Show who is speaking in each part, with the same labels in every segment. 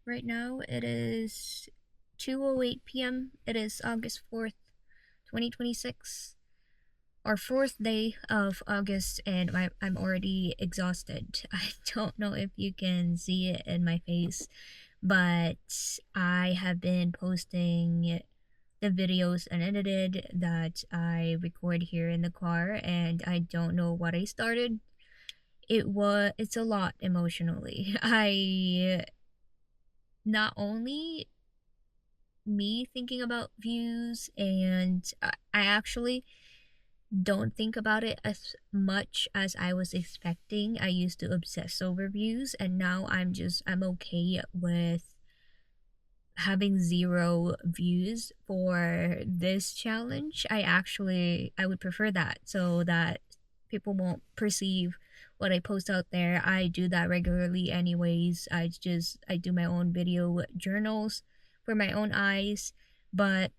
Speaker 1: right now. It is 2:08 p.m. It is August 4th, 2026. Our fourth day of August, and I'm already exhausted. I don't know if you can see it in my face, but I have been posting the videos unedited that I record here in the car, and I don't know what I started. It's a lot emotionally. I not only me thinking about views, and I actually don't think about it as much as I was expecting. I used to obsess over views, and now I'm okay with having 0 views for this challenge. I would prefer that, so that people won't perceive what I post out there. I do that regularly anyways. I do my own video journals for my own eyes. But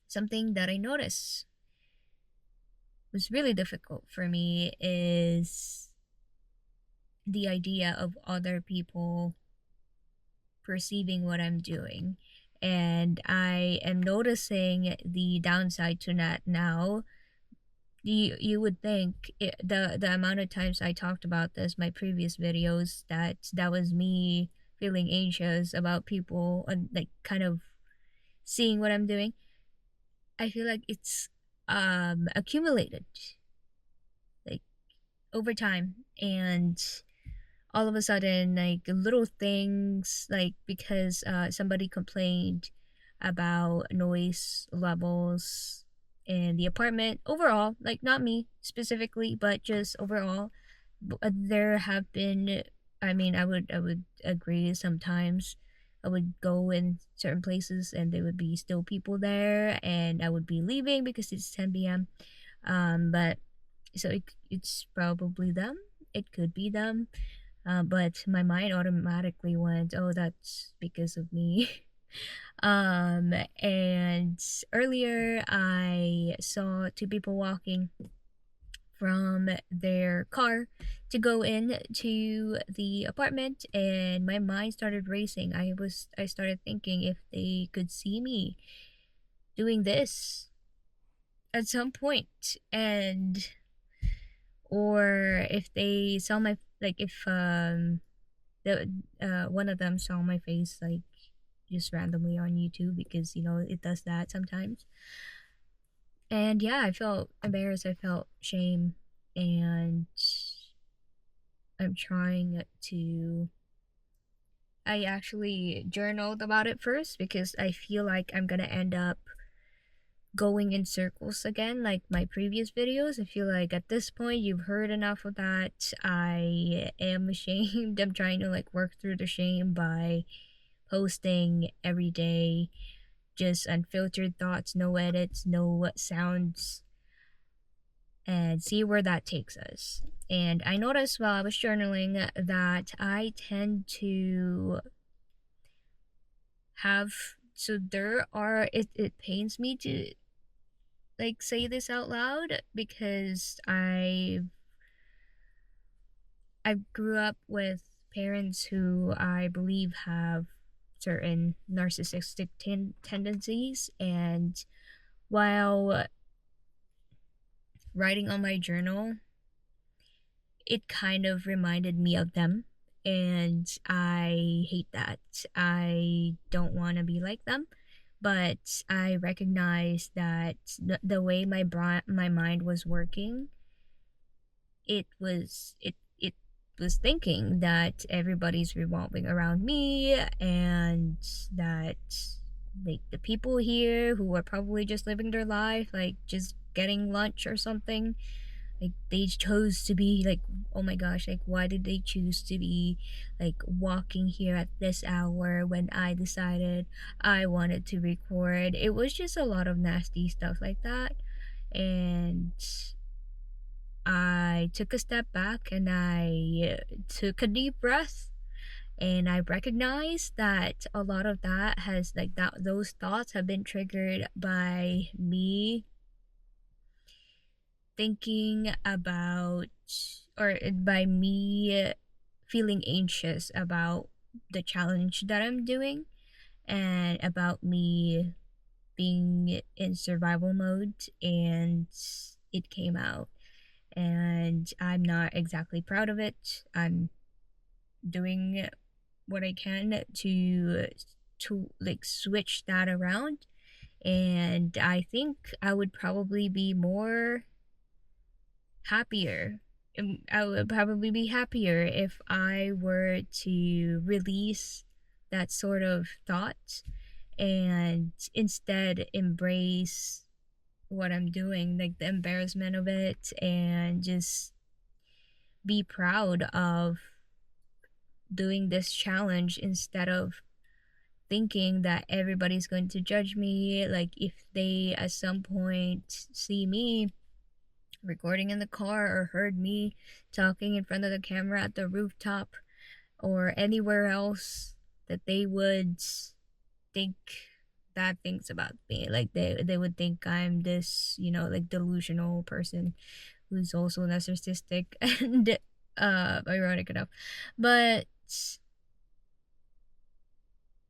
Speaker 1: something that I noticed was really difficult for me is the idea of other people perceiving what I'm doing. And I am noticing the downside to that now. You would think the amount of times I talked about this, my previous videos, that was me feeling anxious about people and like kind of seeing what I'm doing. I feel like it's accumulated like over time, and all of a sudden, like little things, like because somebody complained about noise levels in the apartment overall, like not me specifically, but just overall. There have been, I mean, I would agree, sometimes I would go in certain places and there would be still people there, and I would be leaving because it's 10 p.m. But so it's probably them. It could be them, but my mind automatically went, "Oh, that's because of me." And earlier I saw two people walking from their car to go in to the apartment, and my mind started racing. I started thinking if they could see me doing this at some point, and or if they saw my, like if the one of them saw my face like just randomly on YouTube, because it does that sometimes. And yeah, I felt embarrassed, I felt shame, and I'm trying to I actually journaled about it first because I feel like I'm gonna end up going in circles again like my previous videos. I feel like at this point you've heard enough of that. I am ashamed. I'm trying to like work through the shame by posting every day, just unfiltered thoughts, no edits, no sounds, and see where that takes us. And I noticed while I was journaling that I tend to have, so there are, it pains me to like say this out loud because I grew up with parents who I believe have certain narcissistic tendencies, and while writing on my journal, it kind of reminded me of them, and I hate that. I don't want to be like them, but I recognize that the way my mind was working, it was thinking that everybody's revolving around me, and that like the people here who are probably just living their life, like just getting lunch or something, like they chose to be like, oh my gosh, like why did they choose to be like walking here at this hour when I decided I wanted to record. It was just a lot of nasty stuff like that, and I took a step back and I took a deep breath, and I recognized that a lot of that has like that those thoughts have been triggered by me thinking about, or by me feeling anxious about the challenge that I'm doing and about me being in survival mode, and it came out, and I'm not exactly proud of it. I'm doing what I can to like switch that around, and I think I would probably be more happier. I would probably be happier if I were to release that sort of thought and instead embrace what I'm doing, like the embarrassment of it, and just be proud of doing this challenge instead of thinking that everybody's going to judge me. Like, if they at some point see me recording in the car or heard me talking in front of the camera at the rooftop or anywhere else, that they would think bad things about me. Like, they would think I'm this, like, delusional person who's also narcissistic and ironic enough. But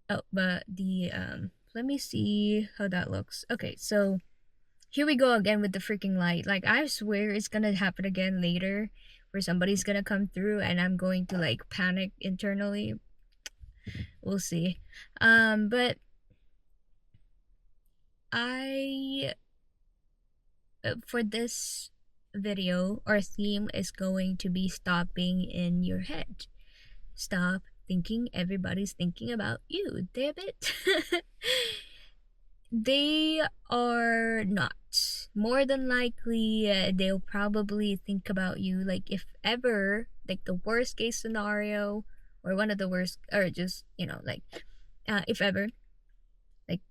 Speaker 1: the let me see how that looks. Okay, so here we go again with the freaking light. Like, I swear it's gonna happen again later where somebody's gonna come through and I'm going to like panic internally. We'll see. But I for this video, our theme is going to be stopping in your head. Stop thinking everybody's thinking about you. Damn it. They are not. More than likely, they'll probably think about you. Like, if ever, like the worst case scenario, or one of the worst, or just, like, if ever, like,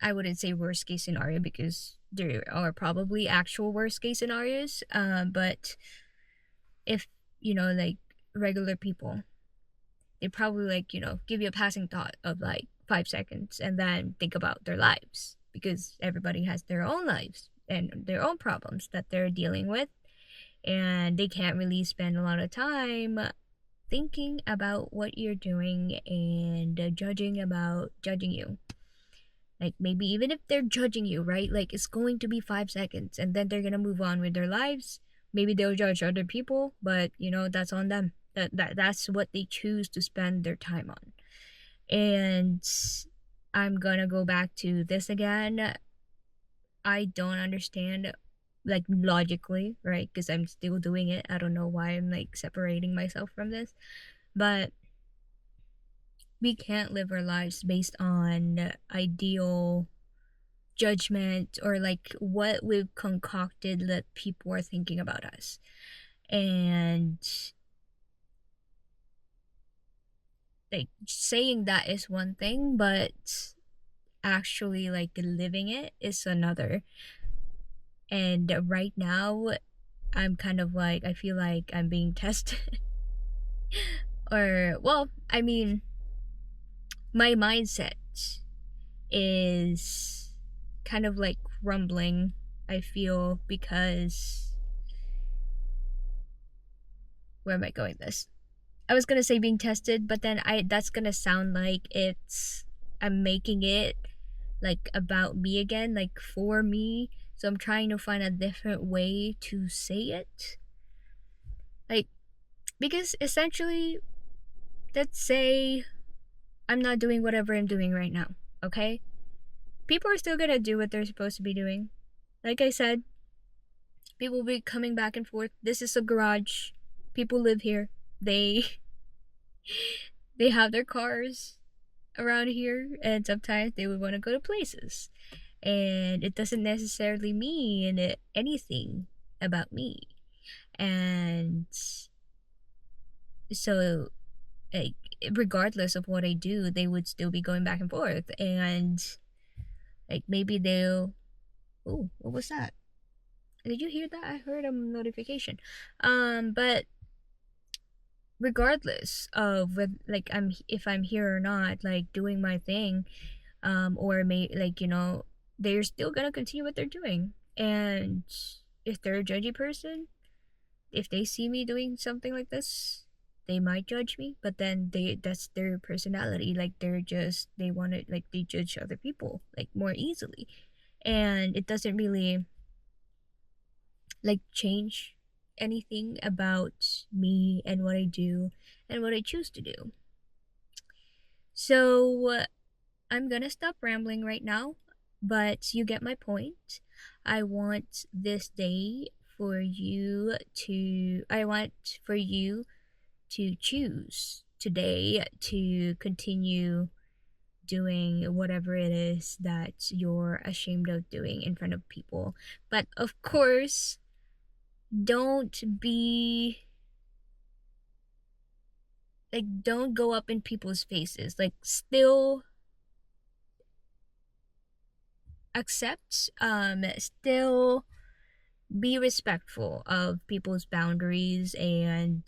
Speaker 1: I wouldn't say worst case scenario because there are probably actual worst case scenarios. But if, like regular people, they probably, like, give you a passing thought of like 5 seconds and then think about their lives, because everybody has their own lives and their own problems that they're dealing with, and they can't really spend a lot of time thinking about what you're doing and judging you. Like, maybe even if they're judging you, right, like, it's going to be 5 seconds and then they're gonna move on with their lives. Maybe they'll judge other people, but that's on them. That's what they choose to spend their time on. And I'm gonna go back to this again. I don't understand, like, logically, right? Because I'm still doing it. I don't know why I'm like separating myself from this, but we can't live our lives based on ideal judgment or like what we've concocted that people are thinking about us. And like, saying that is one thing, but actually like living it is another. And right now I'm kind of like, I feel like I'm being tested. Or, well, I mean, my mindset is kind of like crumbling, I feel, because where am I going with this? I was gonna say being tested, but then that's gonna sound like I'm making it like about me again, like for me. So I'm trying to find a different way to say it. Like, because essentially, let's say I'm not doing whatever I'm doing right now, okay? People are still gonna do what they're supposed to be doing. Like I said, people will be coming back and forth. This is a garage. People live here. They have their cars around here, and sometimes they would want to go to places. And it doesn't necessarily mean anything about me. And so, like, regardless of what I do, they would still be going back and forth. And like, maybe they'll, oh, what was that? Did you hear that? I heard a notification. But regardless of like, if I'm here or not, like doing my thing, or like, they're still gonna continue what they're doing. And if they're a judgy person, if they see me doing something like this, they might judge me, but then that's their personality. Like they want to, like, they judge other people like more easily, and it doesn't really like change anything about me and what I do and what I choose to do. So I'm gonna stop rambling right now, but you get my point. I want this day for you to, I want for you to choose today to continue doing whatever it is that you're ashamed of doing in front of people. But of course, don't be like, don't go up in people's faces. Like, still accept, still be respectful of people's boundaries and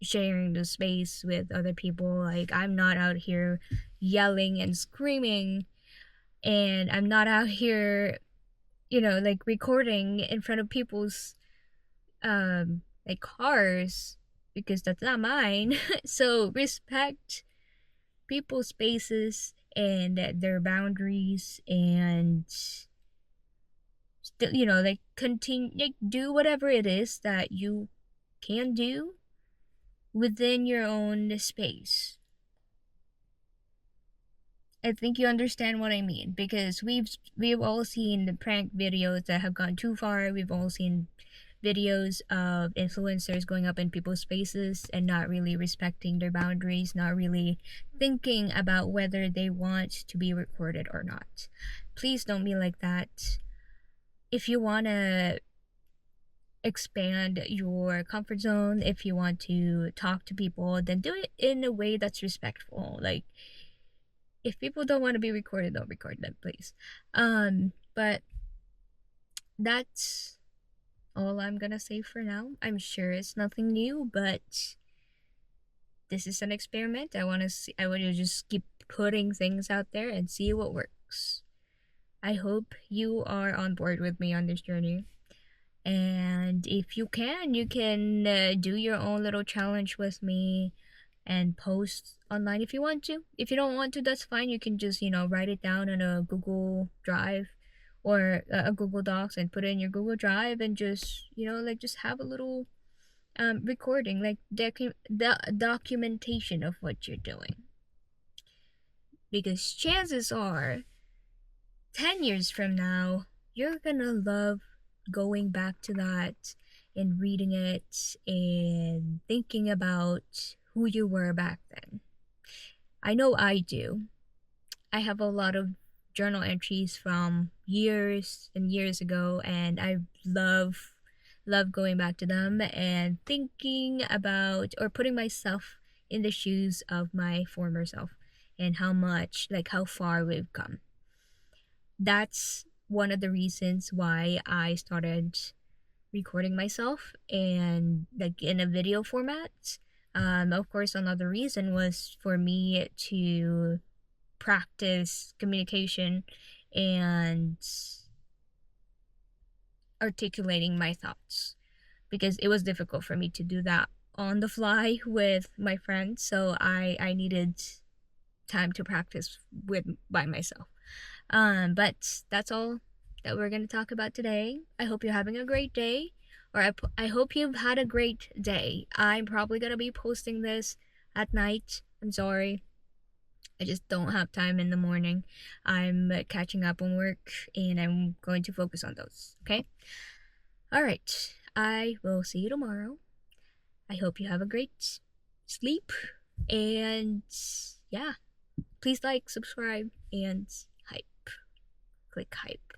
Speaker 1: sharing the space with other people. Like, I'm not out here yelling and screaming, and I'm not out here, like, recording in front of people's like cars, because that's not mine. So respect people's spaces and their boundaries, and still, like, continue, like, do whatever it is that you can do within your own space. I think you understand what I mean, because we've all seen the prank videos that have gone too far. We've all seen videos of influencers going up in people's spaces and not really respecting their boundaries, not really thinking about whether they want to be recorded or not. Please don't be like that. If you want to expand your comfort zone, if you want to talk to people, then do it in a way that's respectful. Like, if people don't want to be recorded, don't record them, please. But that's all I'm gonna say for now. I'm sure it's nothing new, but this is an experiment. I want to just keep putting things out there and see what works. I hope you are on board with me on this journey. And if you can do your own little challenge with me and post online if you want to. If you don't want to, that's fine. You can just, write it down in a Google Drive or a Google Docs and put it in your Google Drive, and just, like, just have a little recording, like the documentation of what you're doing. Because chances are 10 years from now, you're gonna love going back to that and reading it and thinking about who you were back then. I know I do. I have a lot of journal entries from years and years ago, and I love going back to them and thinking about, or putting myself in the shoes of my former self, and how far we've come. That's one of the reasons why I started recording myself and, like, in a video format. Of course, another reason was for me to practice communication and articulating my thoughts, because it was difficult for me to do that on the fly with my friends. So I needed time to practice by myself. But that's all that we're going to talk about today. I hope you're having a great day, or I hope you've had a great day. I'm probably going to be posting this at night. I'm sorry. I just don't have time in the morning. I'm catching up on work, and I'm going to focus on those, okay? All right. I will see you tomorrow. I hope you have a great sleep, and yeah, please like, subscribe, and hype. Click hype.